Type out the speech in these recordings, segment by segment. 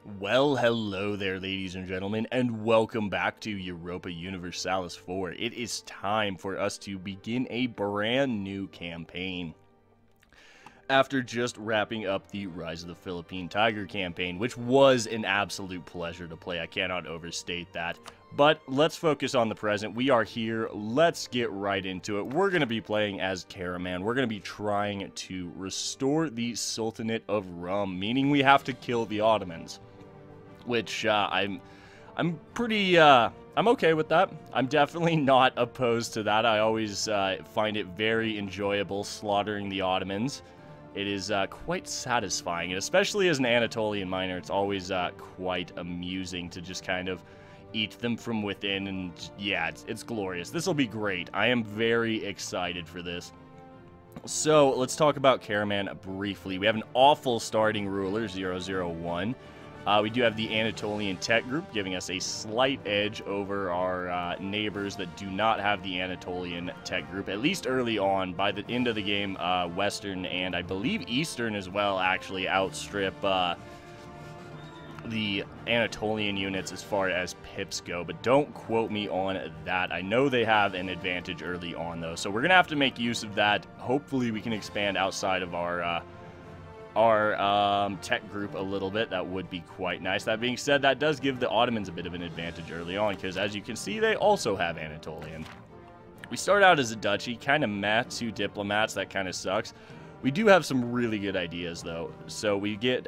Well, hello there, ladies and gentlemen, and welcome back to Europa Universalis 4. It is time for us to begin a brand new campaign. After just wrapping up the Rise of the Philippine Tiger campaign, which was an absolute pleasure to play, I cannot overstate that. But let's focus on the present. We are here. Let's get right into it. We're going to be playing as Karaman. We're going to be trying to restore the Sultanate of Rum, meaning we have to kill the Ottomans. Which I'm pretty I'm okay with that. I'm definitely not opposed to that. I always find it very enjoyable slaughtering the Ottomans. It is quite satisfying, and especially as an Anatolian miner, it's always quite amusing to just kind of eat them from within, and yeah, it's glorious. This will be great. I am very excited for this. So let's talk about Karaman briefly. We have an awful starting ruler, 001. We do have the Anatolian tech group giving us a slight edge over our neighbors that do not have the Anatolian tech group, at least early on. By the end of the game, Western and I believe Eastern as well actually outstrip the Anatolian units as far as pips go, but don't quote me on that. I know they have an advantage early on, though, so we're going to have to make use of that. Hopefully we can expand outside of our tech group a little bit. That would be quite nice. That being said, that does give the Ottomans a bit of an advantage early on, because as you can see, they also have Anatolian. We start out as a duchy, kind of meh, 2 diplomats, that kind of sucks. We do have some really good ideas, though. So we get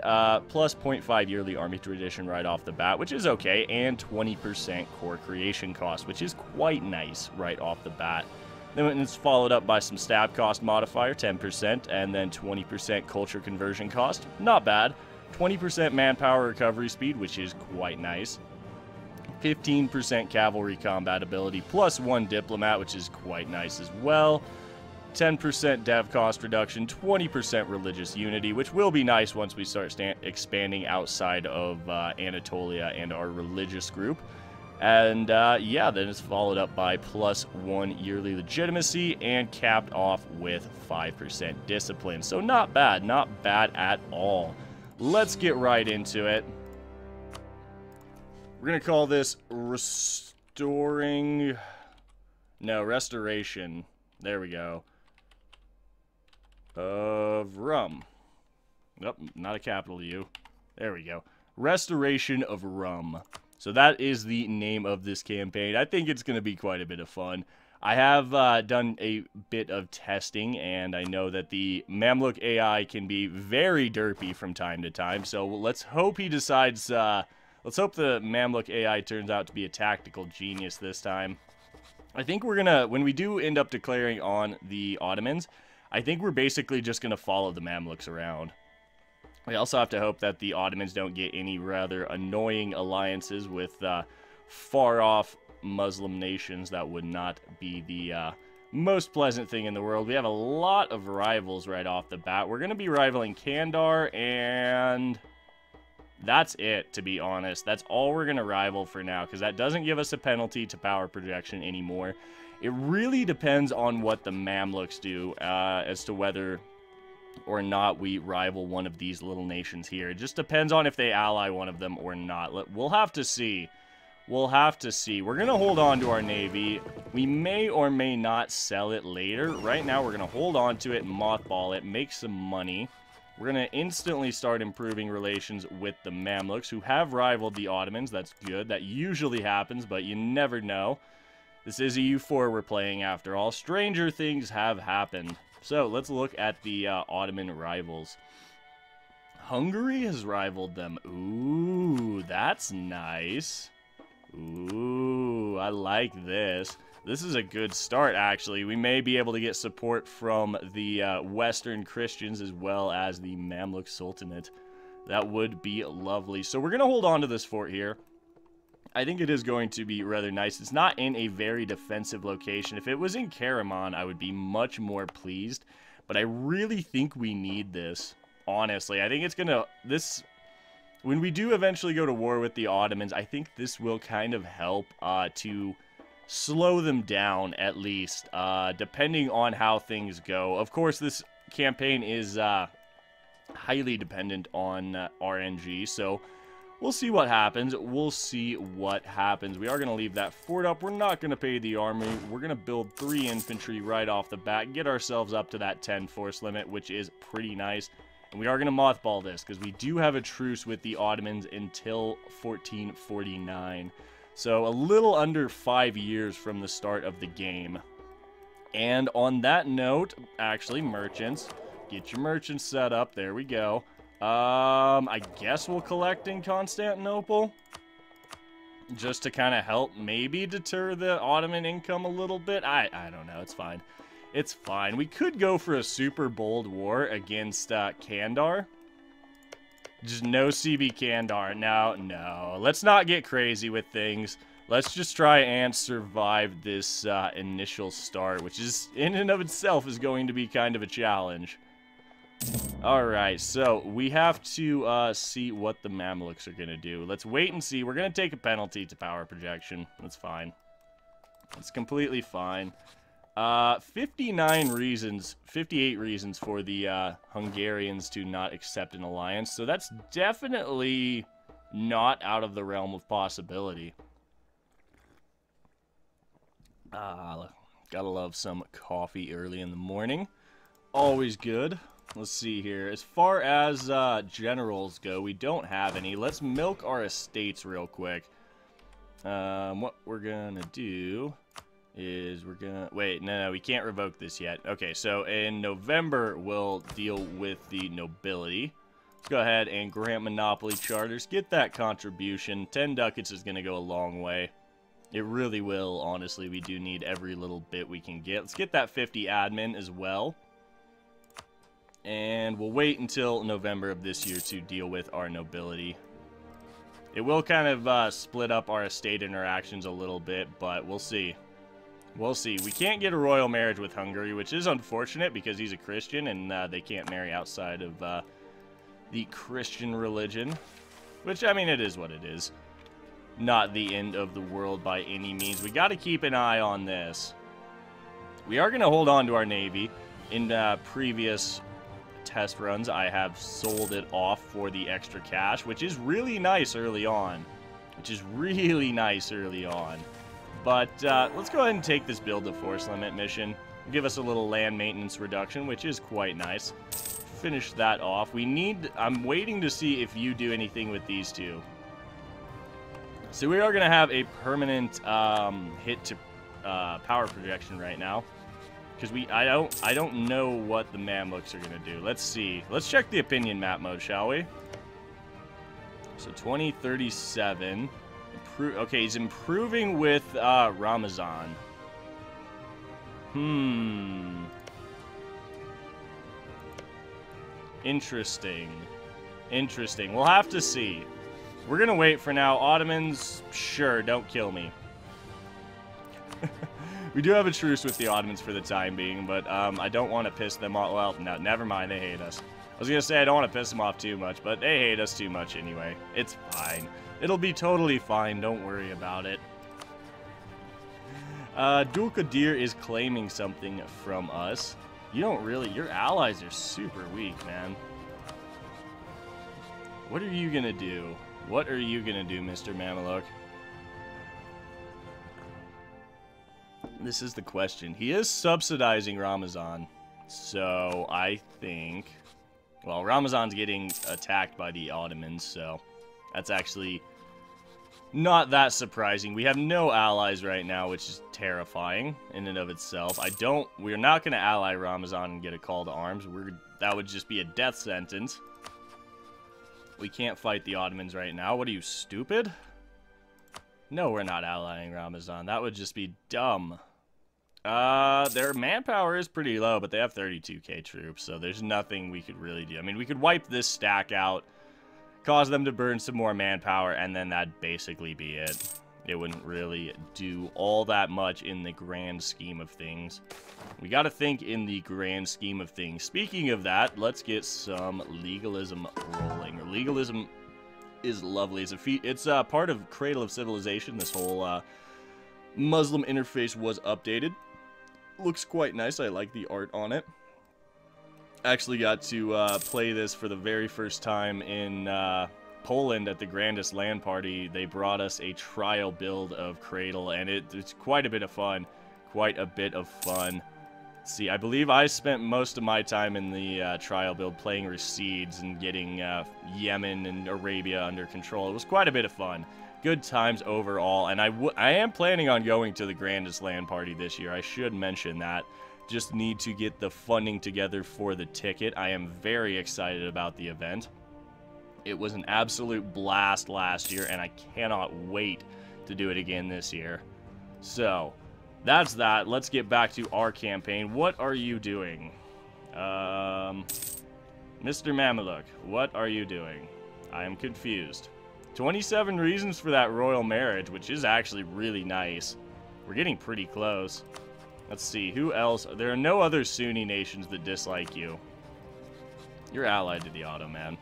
plus 0.5 yearly army tradition right off the bat, which is okay, and 20% core creation cost, which is quite nice right off the bat. Then it's followed up by some stab cost modifier, 10%, and then 20% culture conversion cost. Not bad. 20% manpower recovery speed, which is quite nice. 15% cavalry combat ability, plus 1 diplomat, which is quite nice as well. 10% dev cost reduction, 20% religious unity, which will be nice once we start expanding outside of Anatolia and our religious group. And yeah, then it's followed up by plus 1 yearly legitimacy and capped off with 5% discipline. So not bad at all. Let's get right into it. We're going to call this restoration. There we go. Of rum. Nope, not a capital U. There we go. Restoration of rum. So that is the name of this campaign. I think it's going to be quite a bit of fun. I have done a bit of testing, and I know that the Mamluk AI can be very derpy from time to time. So let's hope he decides, let's hope the Mamluk AI turns out to be a tactical genius this time. I think we're going to, when we do end up declaring on the Ottomans, I think we're basically just going to follow the Mamluks around. We also have to hope that the Ottomans don't get any rather annoying alliances with far-off Muslim nations. That would not be the most pleasant thing in the world. We have a lot of rivals right off the bat. We're going to be rivaling Kandar, and that's it, to be honest. That's all we're going to rival for now, because that doesn't give us a penalty to power projection anymore. It really depends on what the Mamluks do as to whether or not we rival one of these little nations here. It just depends on if they ally one of them or not. We'll have to see. We'll have to see. We're going to hold on to our navy. We may or may not sell it later. Right now, we're going to hold on to it, mothball it, make some money. We're going to instantly start improving relations with the Mamluks, who have rivaled the Ottomans. That's good. That usually happens, but you never know. This is EU4 we're playing after all. Stranger things have happened. So, let's look at the Ottoman rivals. Hungary has rivaled them. Ooh, that's nice. Ooh, I like this. This is a good start, actually. We may be able to get support from the Western Christians as well as the Mamluk Sultanate. That would be lovely. So, we're going to hold on to this fort here. I think it is going to be rather nice. It's not in a very defensive location. If it was in Karaman, I would be much more pleased. But I really think we need this, honestly. I think it's going to... When we do eventually go to war with the Ottomans, I think this will kind of help to slow them down, at least, depending on how things go. Of course, this campaign is highly dependent on RNG, so we'll see what happens. We'll see what happens. We are going to leave that fort up. We're not going to pay the army. We're going to build 3 infantry right off the bat, get ourselves up to that 10 force limit, which is pretty nice. And we are going to mothball this because we do have a truce with the Ottomans until 1449. So a little under 5 years from the start of the game. And on that note, actually, merchants. Get your merchants set up. There we go. I guess we'll collect in Constantinople. Just to kind of help maybe deter the Ottoman income a little bit. I don't know. It's fine. It's fine. We could go for a super bold war against Kandar. Just no CB Kandar. No. Let's not get crazy with things. Let's just try and survive this initial start, which is, in and of itself, is going to be kind of a challenge. Alright, so we have to see what the Mamluks are going to do. Let's wait and see. We're going to take a penalty to power projection. That's fine. It's completely fine. 58 reasons for the Hungarians to not accept an alliance. So that's definitely not out of the realm of possibility. Gotta love some coffee early in the morning. Always good. Let's see here. As far as generals go, we don't have any. Let's milk our estates real quick. What we're gonna do is we're gonna... Wait, no, we can't revoke this yet. Okay, so in November, we'll deal with the nobility. Let's go ahead and grant monopoly charters. Get that contribution. 10 ducats is gonna go a long way. It really will, honestly. We do need every little bit we can get. Let's get that 50 admin as well. And we'll wait until November of this year to deal with our nobility. It will kind of split up our estate interactions a little bit, but we'll see. We'll see. We can't get a royal marriage with Hungary, which is unfortunate because he's a Christian and they can't marry outside of the Christian religion. Which, I mean, it is what it is. Not the end of the world by any means. We got to keep an eye on this. We are going to hold on to our navy. In previous test runs, I have sold it off for the extra cash, which is really nice early on. But let's go ahead and take this build the force limit mission. Give us a little land maintenance reduction, which is quite nice. Finish that off. I'm waiting to see if you do anything with these two. So we are going to have a permanent hit to power projection right now. Because I don't know what the Mamluks are going to do. Let's see. Let's check the opinion map mode, shall we? So 2037. Okay, he's improving with Ramazan. Interesting. We'll have to see. We're going to wait for now. Ottomans, sure, don't kill me. We do have a truce with the Ottomans for the time being, but I don't want to piss them off. Well, no, never mind. They hate us. I was going to say I don't want to piss them off too much, but they hate us too much anyway. It's fine. It'll be totally fine. Don't worry about it. Dulkadir is claiming something from us. You don't really... Your allies are super weak, man. What are you going to do? What are you going to do, Mr. Mameluke? This is the question. He is subsidizing Ramazan. So, I think... Well, Ramazan's getting attacked by the Ottomans, so... That's actually not that surprising. We have no allies right now, which is terrifying in and of itself. We're not going to ally Ramazan and get a call to arms. That would just be a death sentence. We can't fight the Ottomans right now. What are you, stupid? No, we're not allying Ramazan. That would just be dumb. Their manpower is pretty low, but they have 32k troops, so there's nothing we could really do. I mean, we could wipe this stack out, cause them to burn some more manpower, and then that'd basically be it. It wouldn't really do all that much in the grand scheme of things. We gotta think in the grand scheme of things. Speaking of that, let's get some legalism rolling. Legalism is lovely. It's part of Cradle of Civilization. This whole Muslim interface was updated. Looks quite nice. I like the art on it. Actually got to play this for the very first time in Poland at the Grandest Land Party, they brought us a trial build of Cradle, and it's quite a bit of fun. Quite a bit of fun. Let's see, I believe I spent most of my time in the trial build playing Recedes and getting Yemen and Arabia under control. It was quite a bit of fun. Good times overall, and I am planning on going to the Grandest Land Party this year. I should mention that. Just need to get the funding together for the ticket. I am very excited about the event. It was an absolute blast last year, and I cannot wait to do it again this year. So, that's that. Let's get back to our campaign. What are you doing? Mr. Mameluke, what are you doing? I am confused. 27 reasons for that royal marriage, which is actually really nice. We're getting pretty close. Let's see, who else? There are no other Sunni nations that dislike you. You're allied to the Ottoman.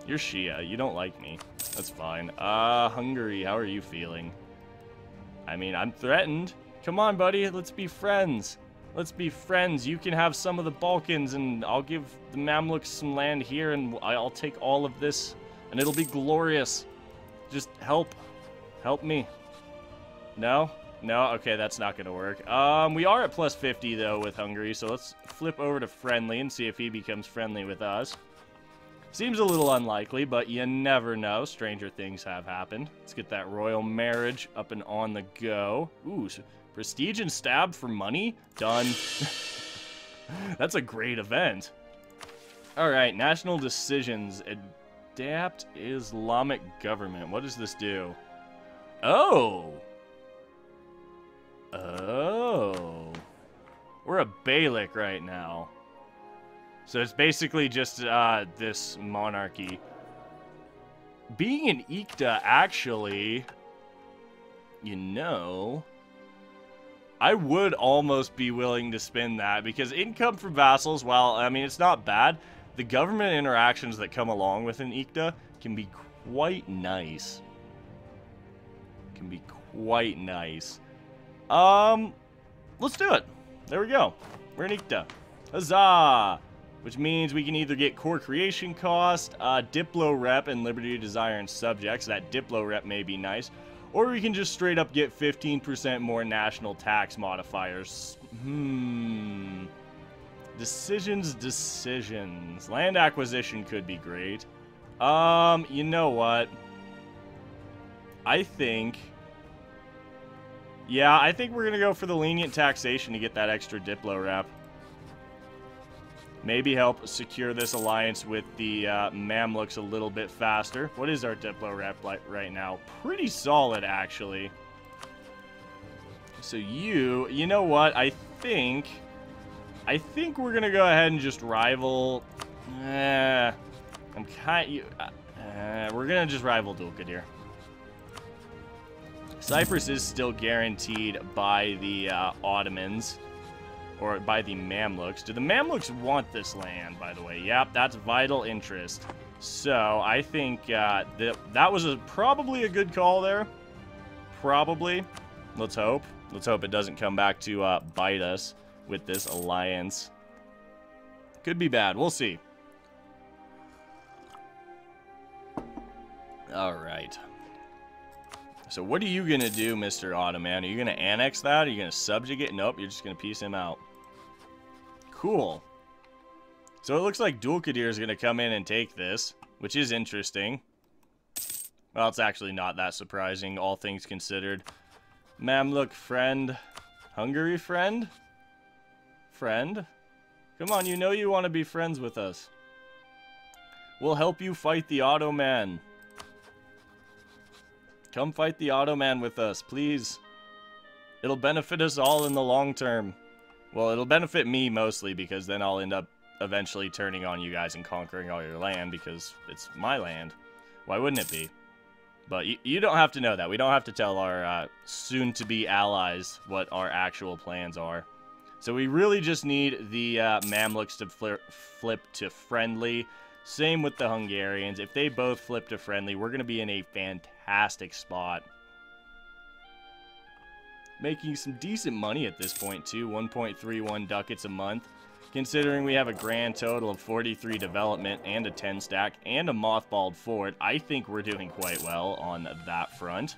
You're Shia. You don't like me. That's fine. Hungary, how are you feeling? I mean, I'm threatened. Come on, buddy. Let's be friends. Let's be friends. You can have some of the Balkans, and I'll give the Mamluks some land here, and I'll take all of this, and it'll be glorious. Just help. Help me. No? No? Okay, that's not going to work. We are at plus 50, though, with Hungary, so let's flip over to friendly and see if he becomes friendly with us. Seems a little unlikely, but you never know. Stranger things have happened. Let's get that royal marriage up and on the go. Ooh, so prestige and stab for money? Done. That's a great event. Alright, national decisions. Adapt Islamic government. What does this do? Oh! Oh. We're a Beylik right now. So it's basically just this monarchy. Being an Ikta, actually, you know, I would almost be willing to spin that, because income from vassals, while, I mean, it's not bad, the government interactions that come along with an Ikta can be quite nice. Can be quite nice. Let's do it. There we go. We're an Ikta. Huzzah! Which means we can either get core creation cost, Diplo rep, and Liberty, Desire, and Subjects. That Diplo rep may be nice. Or we can just straight up get 15% more national tax modifiers. Decisions. Land acquisition could be great. You know what? I think we're going to go for the lenient taxation to get that extra Diplo rep. Maybe help secure this alliance with the Mamluks a little bit faster. What is our Diplo rep like right now? Pretty solid, actually. So you know what? I think we're gonna go ahead and just rival. We're gonna just rival Dulkadir. Cyprus is still guaranteed by the Ottomans. Or by the Mamluks. Do the Mamluks want this land, by the way? Yep, that's vital interest. So, I think that was probably a good call there. Probably. Let's hope. Let's hope it doesn't come back to bite us with this alliance. Could be bad. We'll see. Alright. So what are you going to do, Mr. Ottoman? Are you going to annex that? Are you going to subjugate? Nope, you're just going to piece him out. Cool. So it looks like Dulkadir is going to come in and take this, which is interesting. Well, it's actually not that surprising, all things considered. Mamluk friend. Hungary friend? Friend? Come on, you know you want to be friends with us. We'll help you fight the Ottoman. Come fight the Ottoman with us, please. It'll benefit us all in the long term. Well, it'll benefit me mostly, because then I'll end up eventually turning on you guys and conquering all your land, because it's my land. Why wouldn't it be? But you don't have to know that. We don't have to tell our soon-to-be allies what our actual plans are. So we really just need the Mamluks to flip to friendly. Same with the Hungarians. If they both flip to friendly, we're going to be in a fantastic spot. Making some decent money at this point, too. 1.31 ducats a month. Considering we have a grand total of 43 development and a 10 stack and a mothballed fort, I think we're doing quite well on that front.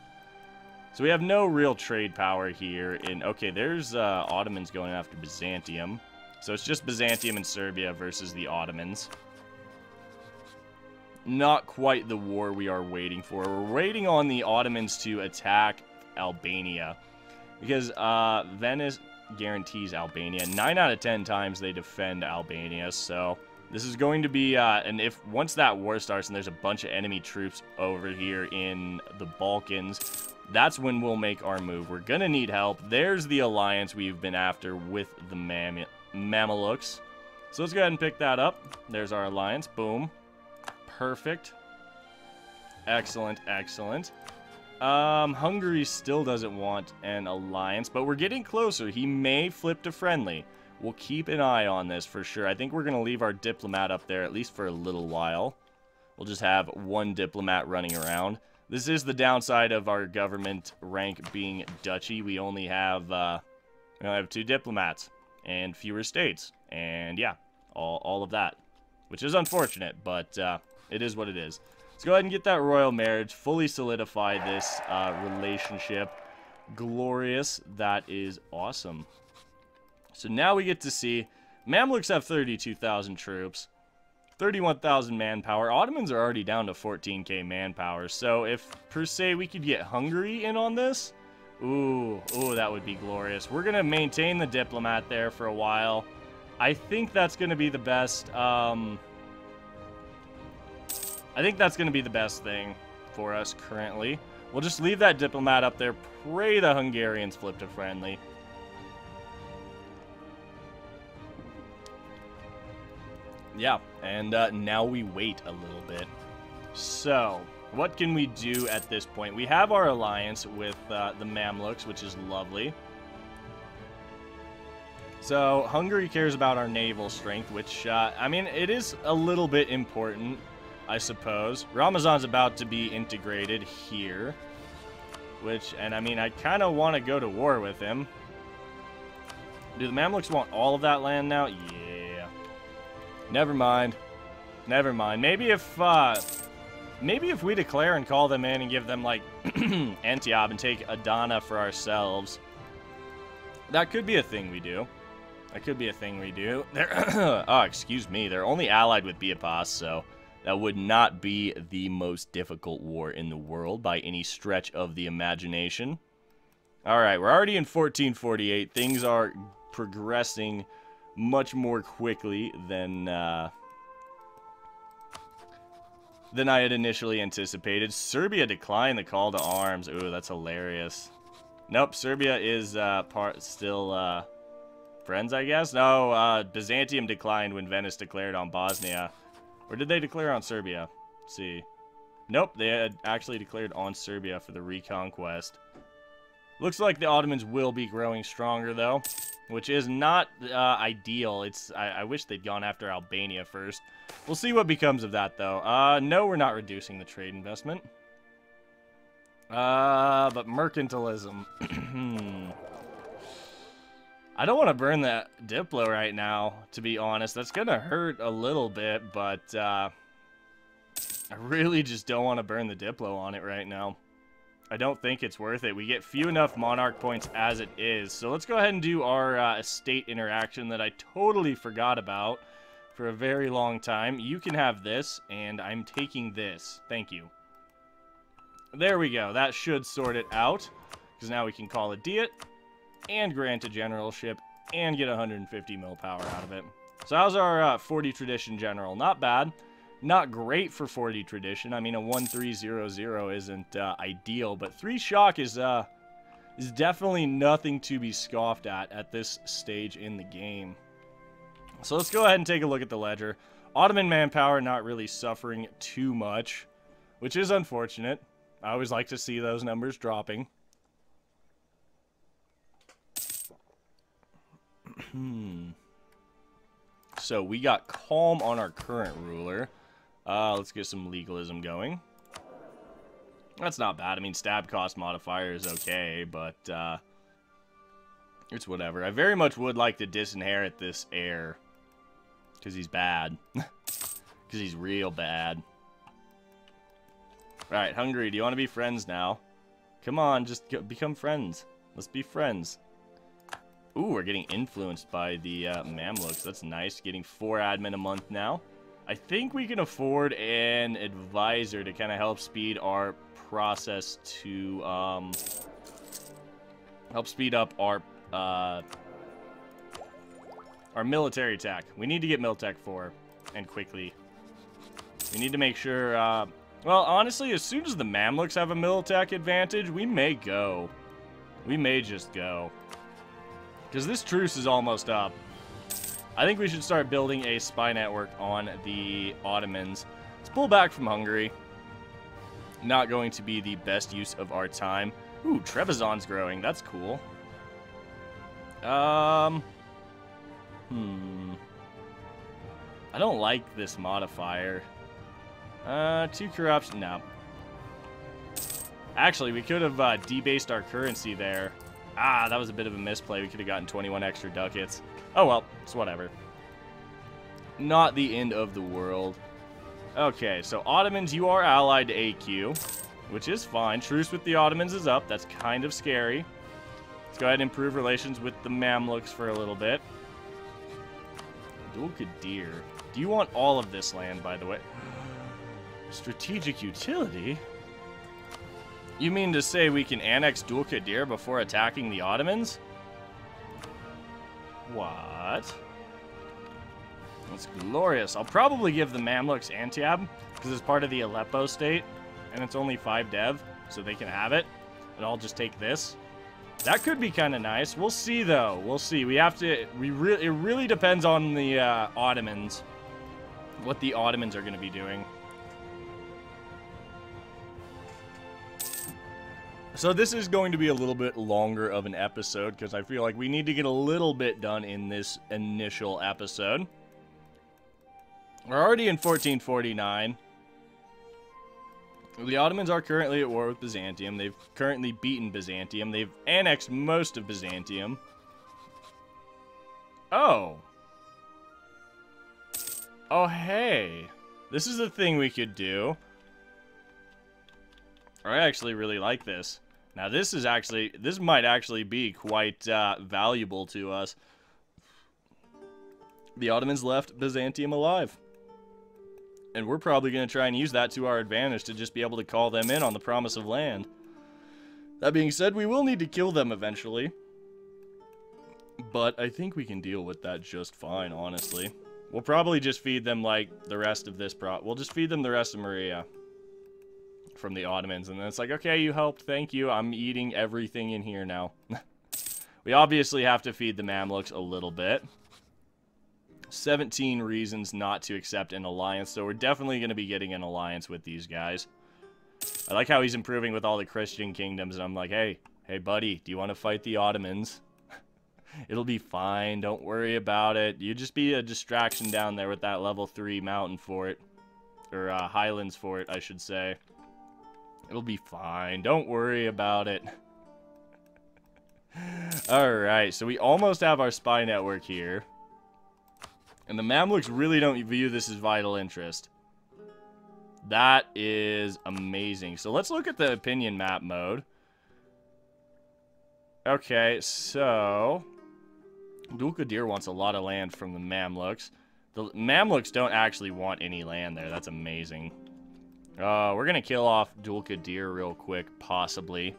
So we have no real trade power here. Okay, there's Ottomans going after Byzantium. So it's just Byzantium and Serbia versus the Ottomans. Not quite the war we are waiting for. We're waiting on the Ottomans to attack Albania. Because Venice guarantees Albania. 9 out of 10 times they defend Albania, so this is going to be, and once that war starts and there's a bunch of enemy troops over here in the Balkans, that's when we'll make our move. We're gonna need help. There's the alliance we've been after with the Mamelukes. So let's go ahead and pick that up. There's our alliance. Boom. Perfect. Excellent, excellent. Hungary still doesn't want an alliance, but we're getting closer. He may flip to friendly. We'll keep an eye on this for sure. I think we're going to leave our diplomat up there at least for a little while. We'll just have one diplomat running around. This is the downside of our government rank being duchy. We only have 2 diplomats and fewer states. And yeah, all of that, which is unfortunate, but it is what it is. Let's go ahead and get that royal marriage, fully solidify this relationship. Glorious. That is awesome. So now we get to see Mamluks have 32,000 troops, 31,000 manpower. Ottomans are already down to 14k manpower. So if, per se, we could get Hungary in on this, ooh, that would be glorious. We're going to maintain the diplomat there for a while. I think that's going to be the best... I think that's going to be the best thing for us currently. We'll just leave that diplomat up there. Pray the Hungarians flip to friendly. Yeah, and now we wait a little bit. So, what can we do at this point? We have our alliance with the Mamluks, which is lovely. So, Hungary cares about our naval strength, which, I mean, it is a little bit important, I suppose. Ramazan's about to be integrated here, and I mean, I kind of want to go to war with him. Do the Mamluks want all of that land now? Yeah. Never mind. Never mind. Maybe if we declare and call them in and give them, like, Antioch and take Adana for ourselves, that could be a thing we do. That could be a thing we do. They're oh, excuse me. They're only allied with Biapas, so that would not be the most difficult war in the world by any stretch of the imagination. Alright, we're already in 1448. Things are progressing much more quickly than I had initially anticipated. Serbia declined the call to arms. Ooh, that's hilarious. Nope, Serbia is still friends, I guess? No, Byzantium declined when Venice declared on Bosnia. Or did they declare on Serbia? Let's see. Nope, they had actually declared on Serbia for the reconquest. Looks like the Ottomans will be growing stronger, though, which is not ideal. I wish they'd gone after Albania first. We'll see what becomes of that, though. No, we're not reducing the trade investment. But mercantilism. I don't want to burn that Diplo right now, to be honest. That's going to hurt a little bit, but I really just don't want to burn the Diplo on it right now. I don't think it's worth it. We get few enough monarch points as it is. So let's go ahead and do our estate interaction that I totally forgot about for a very long time. You can have this, and I'm taking this. Thank you. There we go. That should sort it out, because now we can call a diet and grant a generalship and get 150 mil power out of it. So how's our 40 tradition general? Not bad. Not great for 40 tradition. I mean, a 1300 isn't ideal, but 3 shock is definitely nothing to be scoffed at this stage in the game. So let's go ahead and take a look at the ledger. Ottoman manpower not really suffering too much, which is unfortunate. I always like to see those numbers dropping. So we got calm on our current ruler. Let's get some legalism going. That's not bad. I mean, stab cost modifier is okay, but it's whatever. I very much would like to disinherit this heir. Because he's bad. Because he's real bad. Alright, Hungary, do you want to be friends now? Come on, just become friends. Let's be friends. Ooh, we're getting influenced by the Mamluks. That's nice. Getting 4 admin a month now. I think we can afford an advisor to kind of help speed our process to, help speed up our military attack. We need to get Miltech 4, and quickly. We need to make sure, well, honestly, as soon as the Mamluks have a Miltech advantage, we may go. We may just go. Because this truce is almost up. I think we should start building a spy network on the Ottomans. Let's pull back from Hungary. Not going to be the best use of our time. Ooh, Trebizond's growing. That's cool. I don't like this modifier. 2 corruption. No. Actually, we could have debased our currency there. Ah, that was a bit of a misplay. We could have gotten 21 extra ducats. Oh well, it's whatever. Not the end of the world. Okay, so Ottomans, you are allied to AQ, which is fine. Truce with the Ottomans is up. That's kind of scary. Let's go ahead and improve relations with the Mamluks for a little bit. Dul-Qadir. Do you want all of this land, by the way? Strategic utility? You mean to say we can annex Dul-Qadir before attacking the Ottomans? What? That's glorious. I'll probably give the Mamluks Antiab, because it's part of the Aleppo state, and it's only 5 dev, so they can have it. And I'll just take this. That could be kind of nice. We'll see, though. We'll see. We have to... it really depends on the Ottomans. What the Ottomans are going to be doing. So this is going to be a little bit longer of an episode, because I feel like we need to get a little bit done in this initial episode. We're already in 1449. The Ottomans are currently at war with Byzantium. They've currently beaten Byzantium. They've annexed most of Byzantium. Oh. Oh, hey. This is a thing we could do. I actually really like this. Now, this might actually be quite valuable to us. The Ottomans left Byzantium alive. And we're probably going to try and use that to our advantage to just be able to call them in on the promise of land. That being said, we will need to kill them eventually. But I think we can deal with that just fine, honestly. We'll probably just feed them, like, the rest of this we'll just feed them the rest of Maria. From the Ottomans, and then it's like, okay, you helped, thank you, I'm eating everything in here now. We obviously have to feed the Mamluks a little bit. 17 reasons not to accept an alliance, so we're definitely going to be getting an alliance with these guys. I like how he's improving with all the Christian kingdoms, and I'm like, hey buddy, do you want to fight the Ottomans? It'll be fine, don't worry about it. You just be a distraction down there with that level 3 mountain fort. Or highlands fort, I should say. It'll be fine. Don't worry about it. Alright, so we almost have our spy network here. And the Mamluks really don't view this as vital interest. That is amazing. So let's look at the opinion map mode. Okay, so... Dul-Qadir wants a lot of land from the Mamluks. The Mamluks don't actually want any land there. That's amazing. We're going to kill off Dul-Qadir real quick, possibly.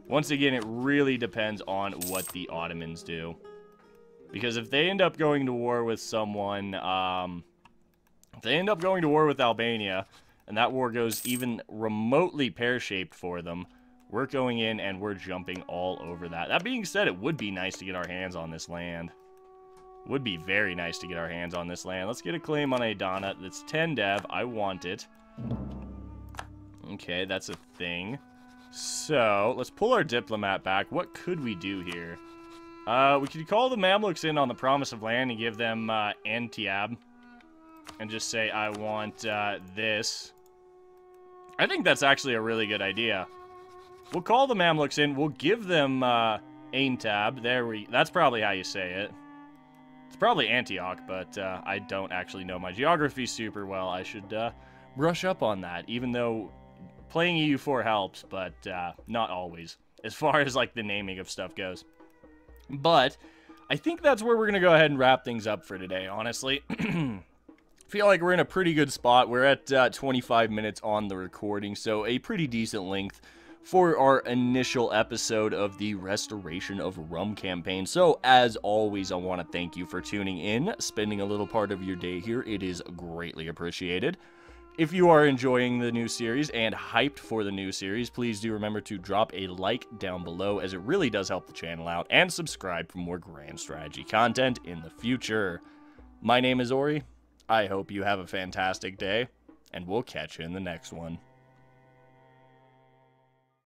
Once again, it really depends on what the Ottomans do. Because if they end up going to war with someone, if they end up going to war with Albania, and that war goes even remotely pear-shaped for them, we're going in and we're jumping all over that. That being said, it would be nice to get our hands on this land. Would be very nice to get our hands on this land. Let's get a claim on Adana. That's 10 dev. I want it. Okay, that's a thing. So, let's pull our diplomat back. What could we do here? We could call the Mamluks in on the promise of land and give them Antiab. And just say, I want this. I think that's actually a really good idea. We'll call the Mamluks in. We'll give them Aintab. That's probably how you say it. It's probably Antioch, but I don't actually know my geography super well. I should brush up on that, even though playing EU4 helps, but not always, as far as like the naming of stuff goes. But I think that's where we're going to go ahead and wrap things up for today, honestly. Feel like we're in a pretty good spot. We're at 25 minutes on the recording, so a pretty decent length for our initial episode of the Restoration of Rum campaign. So, as always, I want to thank you for tuning in, spending a little part of your day here. It is greatly appreciated. If you are enjoying the new series and hyped for the new series, please do remember to drop a like down below, as it really does help the channel out, and subscribe for more grand strategy content in the future. My name is Ori. I hope you have a fantastic day, and we'll catch you in the next one.